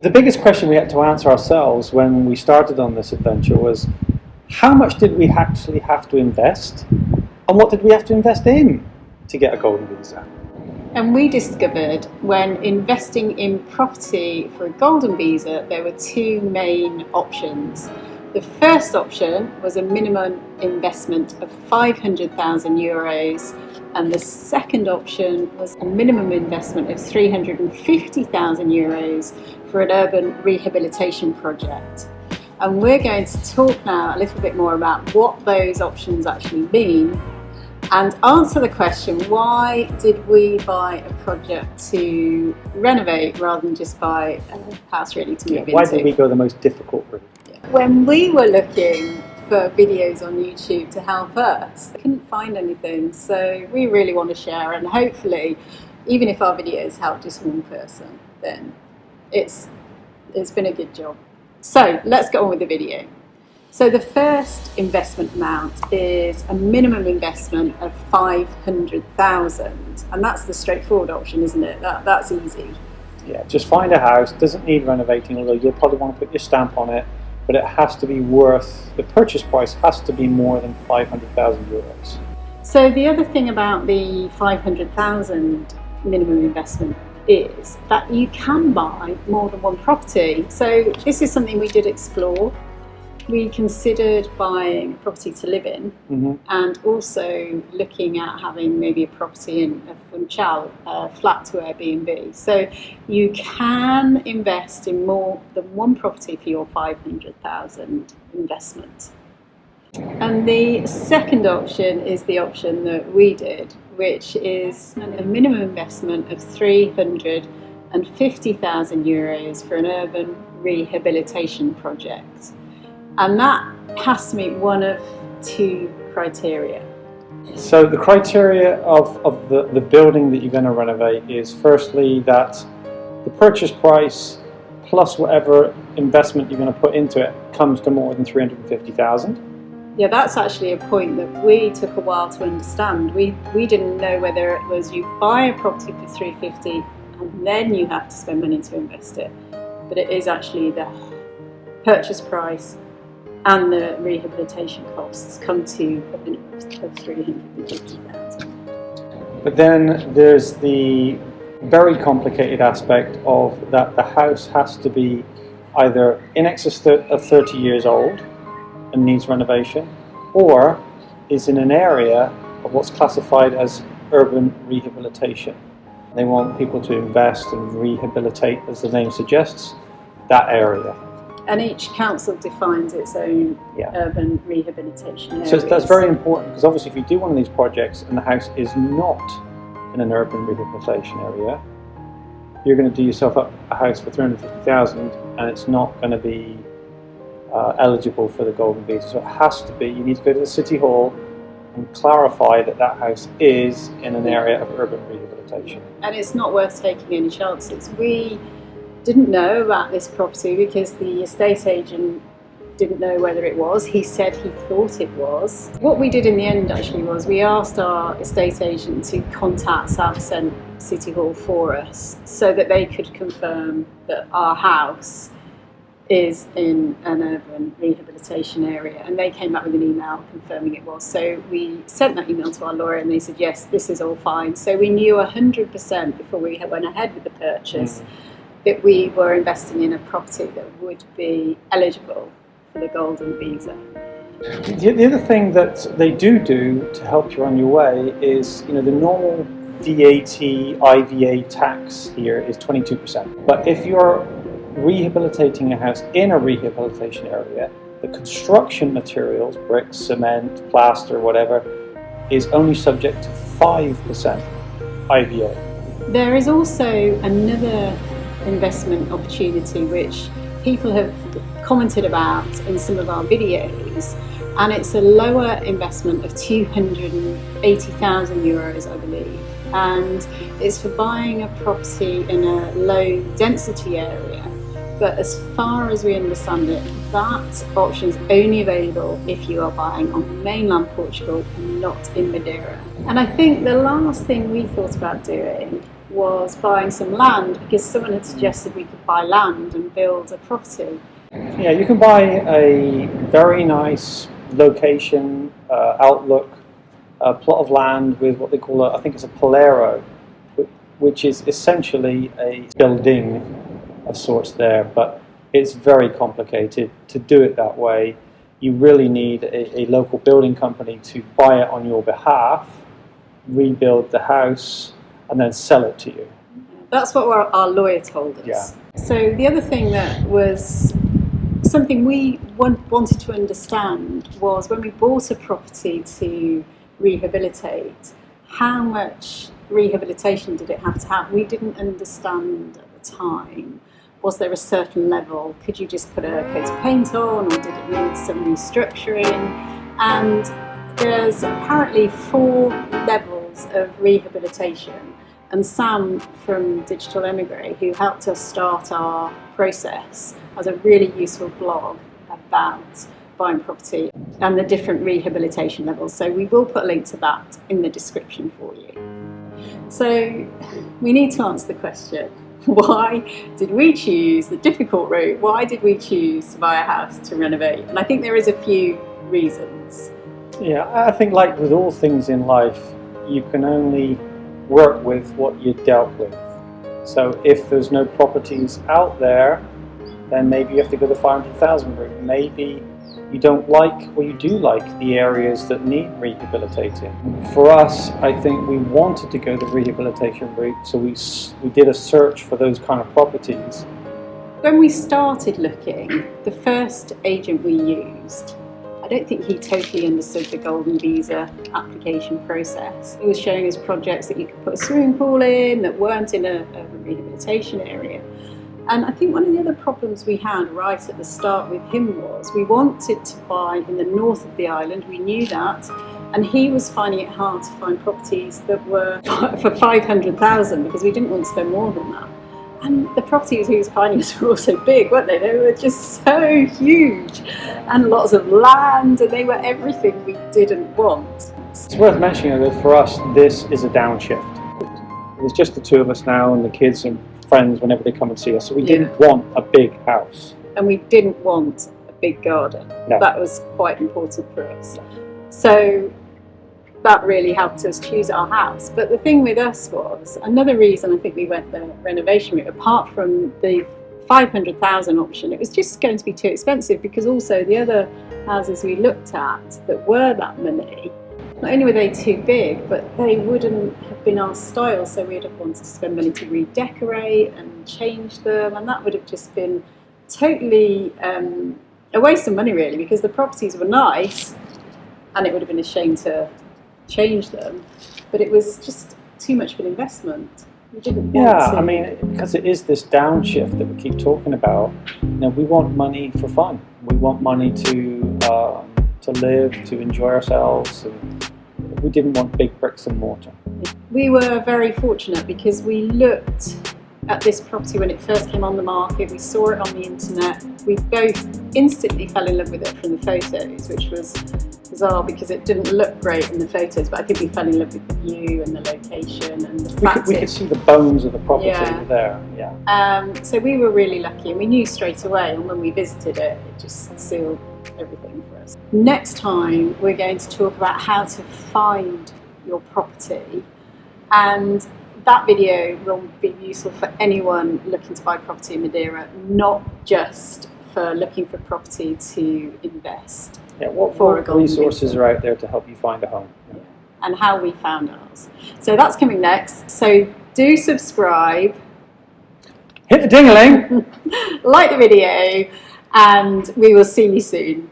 The biggest question we had to answer ourselves when we started on this adventure was, how much did we actually have to invest, and what did we have to invest in to get a Golden Visa? And we discovered when investing in property for a Golden Visa, there were two main options. The first option was a minimum investment of €500,000, and the second option was a minimum investment of €350,000 for an urban rehabilitation project. And we're going to talk now a little bit more about what those options actually mean and answer the question, why did we buy a project to renovate rather than just buy a house ready to move into? Why did we go the most difficult route? When we were looking for videos on YouTube to help us, we couldn't find anything, so we really want to share, and hopefully even if our videos help just one person, then it's been a good job. So let's get on with the video. So the first investment amount is a minimum investment of $500,000, and that's the straightforward option, isn't it? That's easy. Yeah, just find a house, doesn't need renovating, although you'll probably want to put your stamp on it, but it has to be worth, the purchase price has to be more than €500,000. So the other thing about the $500,000 minimum investment is that you can buy more than one property. So this is something we did explore. We considered buying a property to live in, and also looking at having maybe a property in a Funchal, flat to Airbnb. So you can invest in more than one property for your $500,000 investment. And the second option is the option that we did, which is a minimum investment of €350,000 for an urban rehabilitation project. And that has to meet one of two criteria. So the criteria of the building that you're going to renovate is, firstly, that the purchase price plus whatever investment you're going to put into it comes to more than $350,000. Yeah, that's actually a point that we took a while to understand. We didn't know whether it was you buy a property for $350,000 and then you have to spend money to invest it. But it is actually the purchase price and the rehabilitation costs come to a minimum of $350,000. But then there's the very complicated aspect of that the house has to be either in excess of 30 years old and needs renovation, or is in an area of what's classified as urban rehabilitation. They want people to invest and rehabilitate, as the name suggests, that area. And each council defines its own urban rehabilitation areas. So that's very important, because obviously if you do one of these projects and the house is not in an urban rehabilitation area, you're going to do yourself up a house for $350,000 and it's not going to be eligible for the Golden Visa. So it has to be, you need to go to the City Hall and clarify that that house is in an area of urban rehabilitation. And it's not worth taking any chances. We didn't know about this property because the estate agent didn't know whether it was. He said he thought it was. What we did in the end actually was we asked our estate agent to contact Southend City Hall for us so that they could confirm that our house is in an urban rehabilitation area, and they came back with an email confirming it was. So we sent that email to our lawyer and they said yes, this is all fine. So we knew 100% before we went ahead with the purchase that we were investing in a property that would be eligible for the Golden Visa. The other thing that they do to help you on your way is, the normal VAT, IVA tax here is 22%. But if you're rehabilitating a house in a rehabilitation area, the construction materials, bricks, cement, plaster, whatever, is only subject to 5% IVA. There is also another investment opportunity which people have commented about in some of our videos, and it's a lower investment of €280,000, I believe, and it's for buying a property in a low density area. But as far as we understand it, that option is only available if you are buying on mainland Portugal and not in Madeira. And I think the last thing we thought about doing was buying some land, because someone had suggested we could buy land and build a property. Yeah, you can buy a very nice location, outlook, plot of land with what they call I think it's a polero, which is essentially a building of sorts there, but it's very complicated to do it that way. You really need a local building company to buy it on your behalf, rebuild the house, and then sell it to you. That's what our lawyer told us. Yeah. So the other thing that was something we wanted to understand was, when we bought a property to rehabilitate, how much rehabilitation did it have to have? We didn't understand at the time. Was there a certain level? Could you just put a coat of paint on, or did it need some restructuring? And there's apparently 4 levels of rehabilitation. And Sam from Digital Emigre, who helped us start our process, has a really useful blog about buying property and the different rehabilitation levels. So we will put a link to that in the description for you. So we need to answer the question, why did we choose the difficult route? Why did we choose to buy a house to renovate? And I think there is a few reasons. Yeah, I think like with all things in life, you can only work with what you're dealt with. So if there's no properties out there, then maybe you have to go the 500,000 route. Maybe you don't like, or you do like, the areas that need rehabilitating. For us, I think we wanted to go the rehabilitation route, so we did a search for those kind of properties. When we started looking, the first agent we used, I don't think he totally understood the Golden Visa application process. He was showing us projects that you could put a swimming pool in that weren't in a rehabilitation area. And I think one of the other problems we had right at the start with him was we wanted to buy in the north of the island, we knew that, and he was finding it hard to find properties that were for 500,000 because we didn't want to spend more than that. And the properties he was finding us were also big, weren't they? They were just so huge, and lots of land, and they were everything we didn't want. It's worth mentioning that for us, this is a downshift. There's just the 2 of us now, and the kids and friends whenever they come and see us. So we didn't want a big house. And we didn't want a big garden. No. That was quite important for us. So that really helped us choose our house. But the thing with us was, another reason I think we went the renovation route, apart from the 500,000 option, it was just going to be too expensive, because also the other houses we looked at that were that money, not only were they too big, but they wouldn't have been our style, so we'd have wanted to spend money to redecorate and change them, and that would have just been totally a waste of money really, because the properties were nice and it would have been a shame to change them, but it was just too much of an investment. We didn't want to. I mean, because it is this downshift that we keep talking about. You know, we want money for fun. We want money to live, to enjoy ourselves, and we didn't want big bricks and mortar. We were very fortunate because we looked at this property when it first came on the market. We saw it on the internet. We both instantly fell in love with it from the photos, which was bizarre because it didn't look great in the photos, but I think we fell in love with the view and the location and the fact we could see the bones of the property there. Yeah. So we were really lucky, and we knew straight away, and when we visited it, it just sealed everything for us. Next time we're going to talk about how to find your property, and that video will be useful for anyone looking to buy property in Madeira, not just for looking for property to invest. Yeah, what resources are out there to help you find a home? Yeah. And how we found ours. So that's coming next. So do subscribe. Hit the ding-a-ling. Like the video, and we will see you soon.